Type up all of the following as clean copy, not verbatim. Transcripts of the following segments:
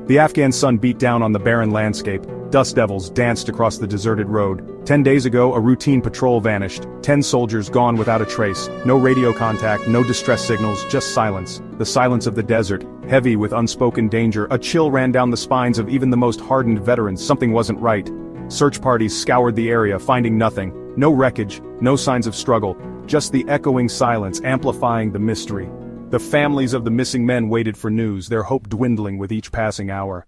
The Afghan sun beat down on the barren landscape. Dust devils danced across the deserted road. 10 days ago, a routine patrol vanished. 10 soldiers gone without a trace. No radio contact, no distress signals, just silence. The silence of the desert, heavy with unspoken danger. A chill ran down the spines of even the most hardened veterans. Something wasn't right. Search parties scoured the area, finding nothing. No wreckage, no signs of struggle. Just the echoing silence amplifying the mystery. The families of the missing men waited for news, their hope dwindling with each passing hour.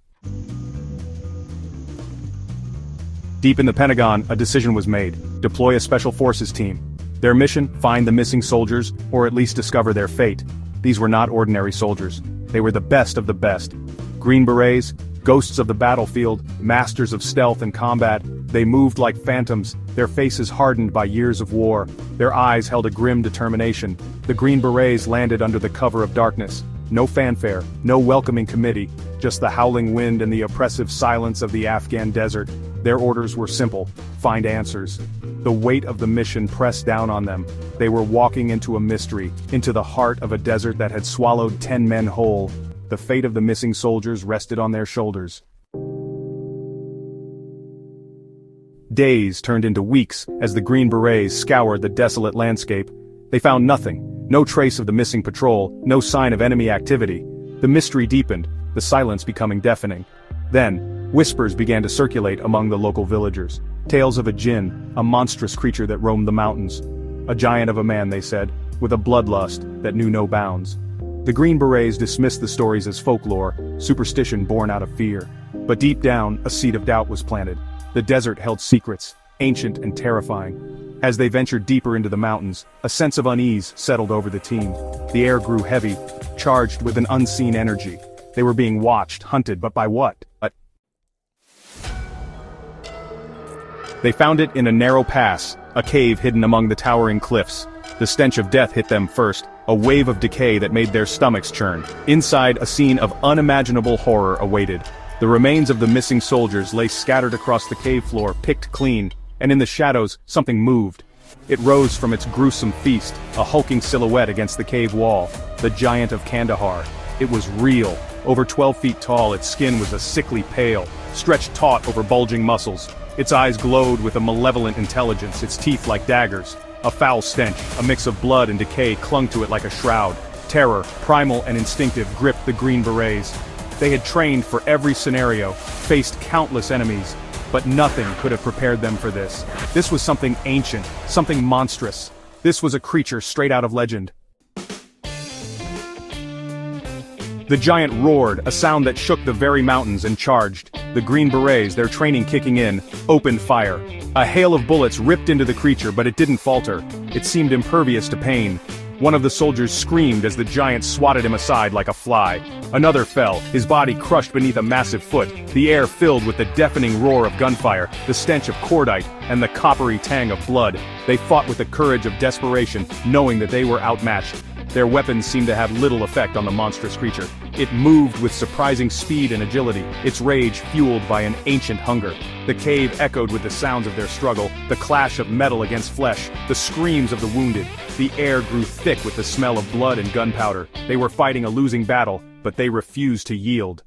Deep in the Pentagon, a decision was made. Deploy a special forces team. Their mission, find the missing soldiers, or at least discover their fate. These were not ordinary soldiers. They were the best of the best. Green Berets, ghosts of the battlefield, masters of stealth and combat. They moved like phantoms, their faces hardened by years of war. Their eyes held a grim determination. The Green Berets landed under the cover of darkness. No fanfare, no welcoming committee, just the howling wind and the oppressive silence of the Afghan desert. Their orders were simple: find answers. The weight of the mission pressed down on them. They were walking into a mystery, into the heart of a desert that had swallowed 10 men whole. The fate of the missing soldiers rested on their shoulders. Days turned into weeks as the Green Berets scoured the desolate landscape. They found nothing. No trace of the missing patrol, no sign of enemy activity. The mystery deepened, the silence becoming deafening. Then, whispers began to circulate among the local villagers. Tales of a jinn, a monstrous creature that roamed the mountains. A giant of a man, they said, with a bloodlust that knew no bounds. The Green Berets dismissed the stories as folklore, superstition born out of fear. But deep down, a seed of doubt was planted. The desert held secrets, ancient and terrifying. As they ventured deeper into the mountains, a sense of unease settled over the team. The air grew heavy, charged with an unseen energy. They were being watched, hunted, but by what? They found it in a narrow pass, a cave hidden among the towering cliffs. The stench of death hit them first, a wave of decay that made their stomachs churn. Inside, a scene of unimaginable horror awaited. The remains of the missing soldiers lay scattered across the cave floor, picked clean, and in the shadows, something moved. It rose from its gruesome feast, a hulking silhouette against the cave wall, the giant of Kandahar. It was real. Over 12 feet tall, its skin was a sickly pale, stretched taut over bulging muscles. Its eyes glowed with a malevolent intelligence, its teeth like daggers. A foul stench, a mix of blood and decay clung to it like a shroud. Terror, primal and instinctive, gripped the Green Berets. They had trained for every scenario, faced countless enemies, but nothing could have prepared them for this. This was something ancient, something monstrous. This was a creature straight out of legend. The giant roared, a sound that shook the very mountains, and charged. The Green Berets, their training kicking in, opened fire. A hail of bullets ripped into the creature, but it didn't falter. It seemed impervious to pain. One of the soldiers screamed as the giant swatted him aside like a fly. Another fell, his body crushed beneath a massive foot, the air filled with the deafening roar of gunfire, the stench of cordite, and the coppery tang of blood. They fought with the courage of desperation, knowing that they were outmatched. Their weapons seemed to have little effect on the monstrous creature. It moved with surprising speed and agility, its rage fueled by an ancient hunger. The cave echoed with the sounds of their struggle, the clash of metal against flesh, the screams of the wounded. The air grew thick with the smell of blood and gunpowder. They were fighting a losing battle, but they refused to yield.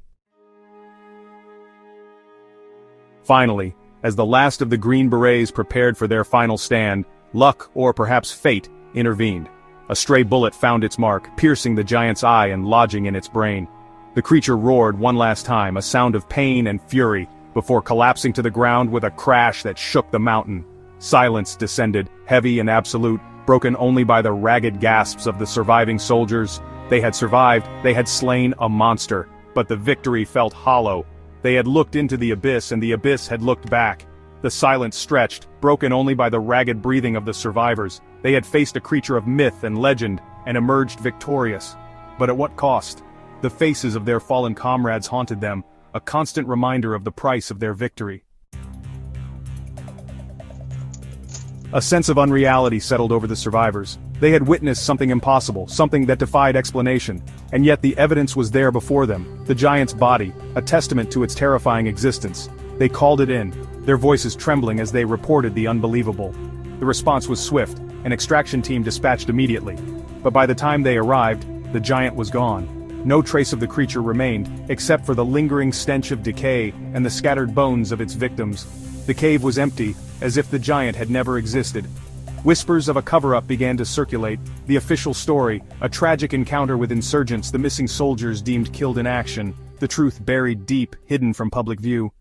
Finally, as the last of the Green Berets prepared for their final stand, luck, or perhaps fate, intervened. A stray bullet found its mark, piercing the giant's eye and lodging in its brain. The creature roared one last time, a sound of pain and fury, before collapsing to the ground with a crash that shook the mountain. Silence descended, heavy and absolute, broken only by the ragged gasps of the surviving soldiers. They had survived, they had slain a monster, but the victory felt hollow. They had looked into the abyss and the abyss had looked back. The silence stretched, broken only by the ragged breathing of the survivors. They had faced a creature of myth and legend, and emerged victorious. But at what cost? The faces of their fallen comrades haunted them, a constant reminder of the price of their victory. A sense of unreality settled over the survivors. They had witnessed something impossible, something that defied explanation, and yet the evidence was there before them, the giant's body, a testament to its terrifying existence. They called it in, their voices trembling as they reported the unbelievable. The response was swift, an extraction team dispatched immediately. But by the time they arrived, the giant was gone. No trace of the creature remained, except for the lingering stench of decay and the scattered bones of its victims. The cave was empty, as if the giant had never existed. Whispers of a cover-up began to circulate, the official story, a tragic encounter with insurgents, the missing soldiers deemed killed in action, the truth buried deep, hidden from public view.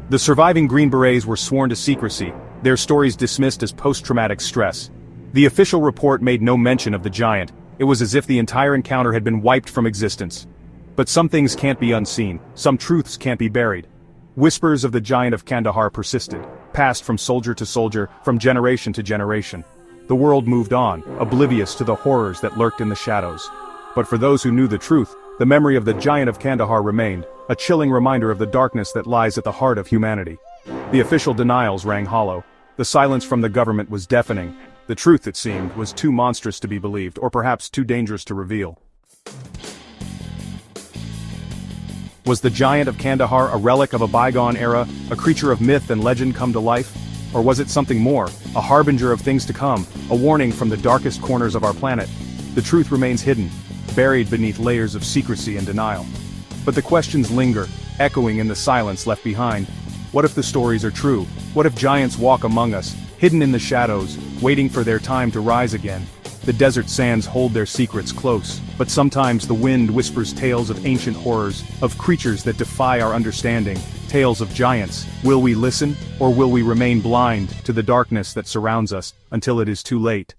The surviving Green Berets were sworn to secrecy, their stories dismissed as post-traumatic stress. The official report made no mention of the giant. It was as if the entire encounter had been wiped from existence. But some things can't be unseen, some truths can't be buried. Whispers of the giant of Kandahar persisted, passed from soldier to soldier, from generation to generation. The world moved on, oblivious to the horrors that lurked in the shadows. But for those who knew the truth, the memory of the giant of Kandahar remained, a chilling reminder of the darkness that lies at the heart of humanity. The official denials rang hollow. The silence from the government was deafening. The truth, it seemed, was too monstrous to be believed, or perhaps too dangerous to reveal. Was the giant of Kandahar a relic of a bygone era, a creature of myth and legend come to life? Or was it something more, a harbinger of things to come, a warning from the darkest corners of our planet? The truth remains hidden, buried beneath layers of secrecy and denial. But the questions linger, echoing in the silence left behind. What if the stories are true? What if giants walk among us, hidden in the shadows, waiting for their time to rise again? The desert sands hold their secrets close, but sometimes the wind whispers tales of ancient horrors, of creatures that defy our understanding, tales of giants. Will we listen, or will we remain blind to the darkness that surrounds us, until it is too late?